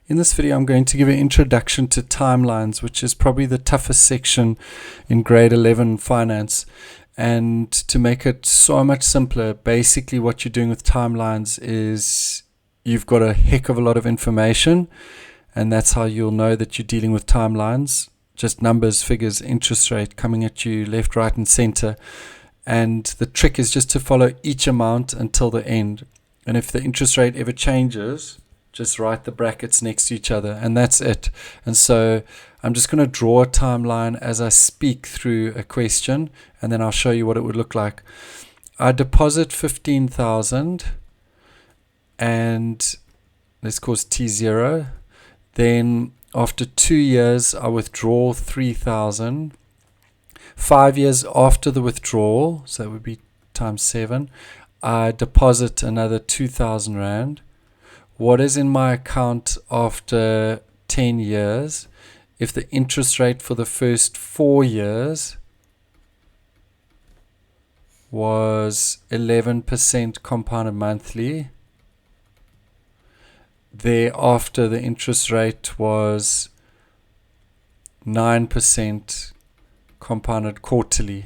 In this video, I'm going to give an introduction to timelines, which is probably the toughest section in grade 11 finance. And to make it so much simpler, basically what you're doing with timelines is you've got a heck of a lot of information, and that's how you'll know that you're dealing with timelines. Just numbers, figures, interest rate coming at you left, right, and center. And the trick is just to follow each amount until the end. And if the interest rate ever changes, just write the brackets next to each other, and that's it. And so I'm just going to draw a timeline as I speak through a question, and then I'll show you what it would look like. I deposit 15,000, and let's call it T0. Then after 2 years, I withdraw 3,000. 5 years after the withdrawal, so that would be times 7, I deposit another 2,000 Rand. What is in my account after 10 years? If the interest rate for the first 4 years was 11% compounded monthly, thereafter the interest rate was 9% compounded quarterly.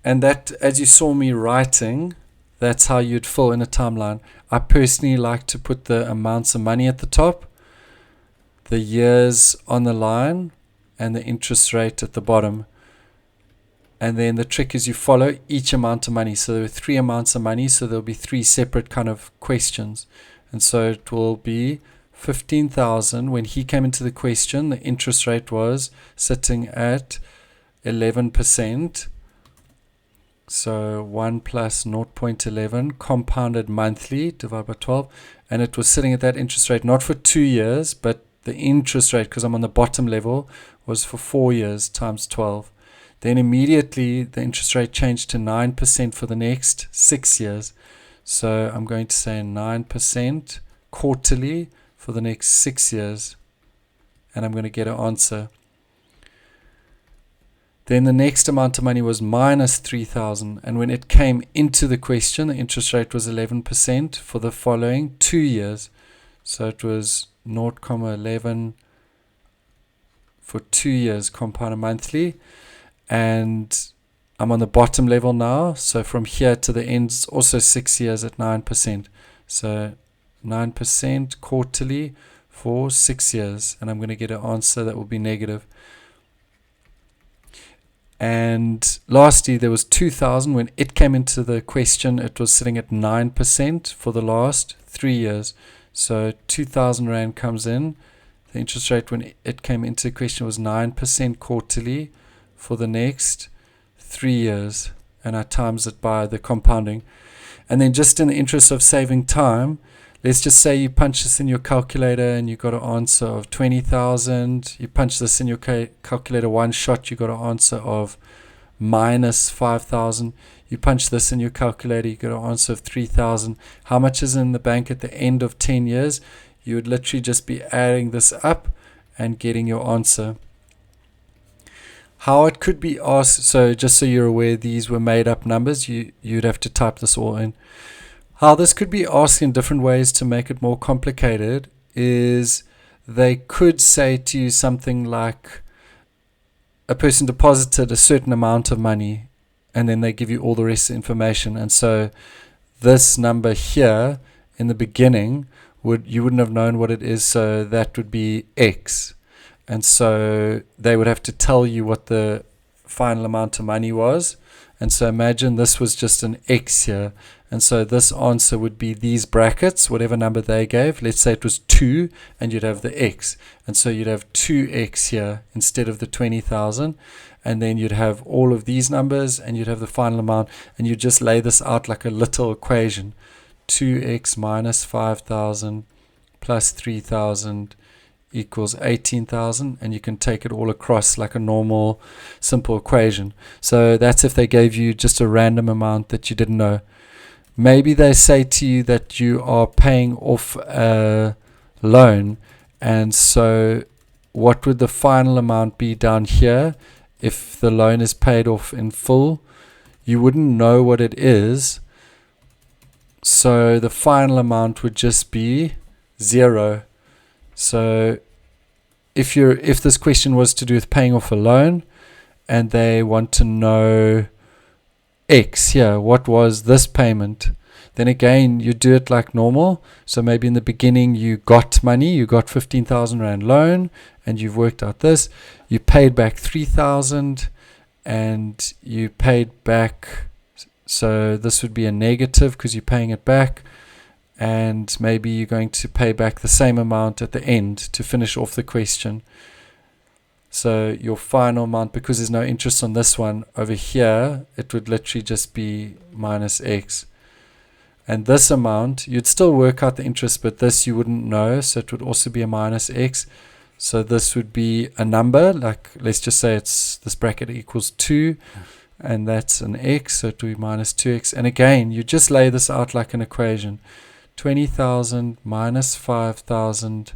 And that, as you saw me writing, that's how you'd fill in a timeline. I personally like to put the amounts of money at the top, the years on the line, and the interest rate at the bottom. And then the trick is you follow each amount of money. So there are 3 amounts of money, so there'll be 3 separate kind of questions. And so it will be 15,000. When he came into the question, the interest rate was sitting at 11%. So 1 plus 0.11 compounded monthly divided by 12, and it was sitting at that interest rate not for 2 years, but the interest rate, because I'm on the bottom level, was for 4 years times 12. Then immediately the interest rate changed to 9% for the next 6 years. So I'm going to say 9% quarterly for the next 6 years, and I'm going to get an answer. Then the next amount of money was minus 3,000. And when it came into the question, the interest rate was 11% for the following 2 years. So it was 0.11 for 2 years compounded monthly. And I'm on the bottom level now. So from here to the end, it's also 6 years at 9%. So 9% quarterly for 6 years. And I'm going to get an answer that will be negative. And lastly, there was 2,000. When it came into the question, it was sitting at 9% for the last 3 years. So 2,000 Rand comes in. The interest rate when it came into the question was 9% quarterly for the next 3 years. And I times it by the compounding. And then just in the interest of saving time, let's just say you punch this in your calculator and you got an answer of 20,000. You punch this in your calculator one shot, you got an answer of minus 5,000. You punch this in your calculator, you got an answer of 3,000. How much is in the bank at the end of 10 years? You would literally just be adding this up and getting your answer. How it could be asked, so just so you're aware, these were made up numbers. You'd have to type this all in. How this could be asked in different ways to make it more complicated is they could say to you something like a person deposited a certain amount of money and then they give you all the rest of the information. And so this number here in the beginning, you wouldn't have known what it is, so that would be X. And so they would have to tell you what the final amount of money was. And so imagine this was just an X here. And so this answer would be these brackets, whatever number they gave. Let's say it was 2, and you'd have the X. And so you'd have 2X here instead of the 20,000. And then you'd have all of these numbers, and you'd have the final amount. And you just lay this out like a little equation. 2X minus 5,000 plus 3,000 equals 18,000, and you can take it all across like a normal simple equation. So that's if they gave you just a random amount that you didn't know. Maybe they say to you that you are paying off a loan, and so what would the final amount be down here if the loan is paid off in full? You wouldn't know what it is, so the final amount would just be 0. So if this question was to do with paying off a loan, and they want to know X here, what was this payment, then again you do it like normal. So maybe in the beginning you got money, you got 15,000 Rand loan, and you've worked out this. You paid back 3,000, and you paid back, so this would be a negative because you're paying it back, and maybe you're going to pay back the same amount at the end to finish off the question. So your final amount, because there's no interest on this one over here, it would literally just be minus X. And this amount, you'd still work out the interest, but this you wouldn't know, so it would also be a minus X. So this would be a number, like let's just say it's this bracket equals 2, and that's an X, so it would be minus 2X. And again, you just lay this out like an equation. 20,000 minus 5,000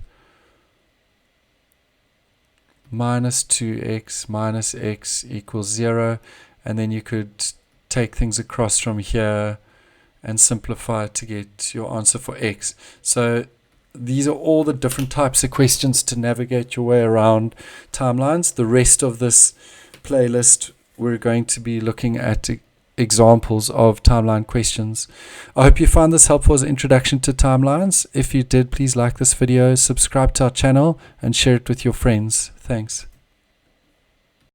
minus 2x minus x equals 0, and then you could take things across from here and simplify it to get your answer for x. So these are all the different types of questions to navigate your way around timelines. The rest of this playlist, we're going to be looking at examples of timeline questions. I hope you found this helpful as an introduction to timelines. If you did, please like this video, subscribe to our channel, and share it with your friends. Thanks.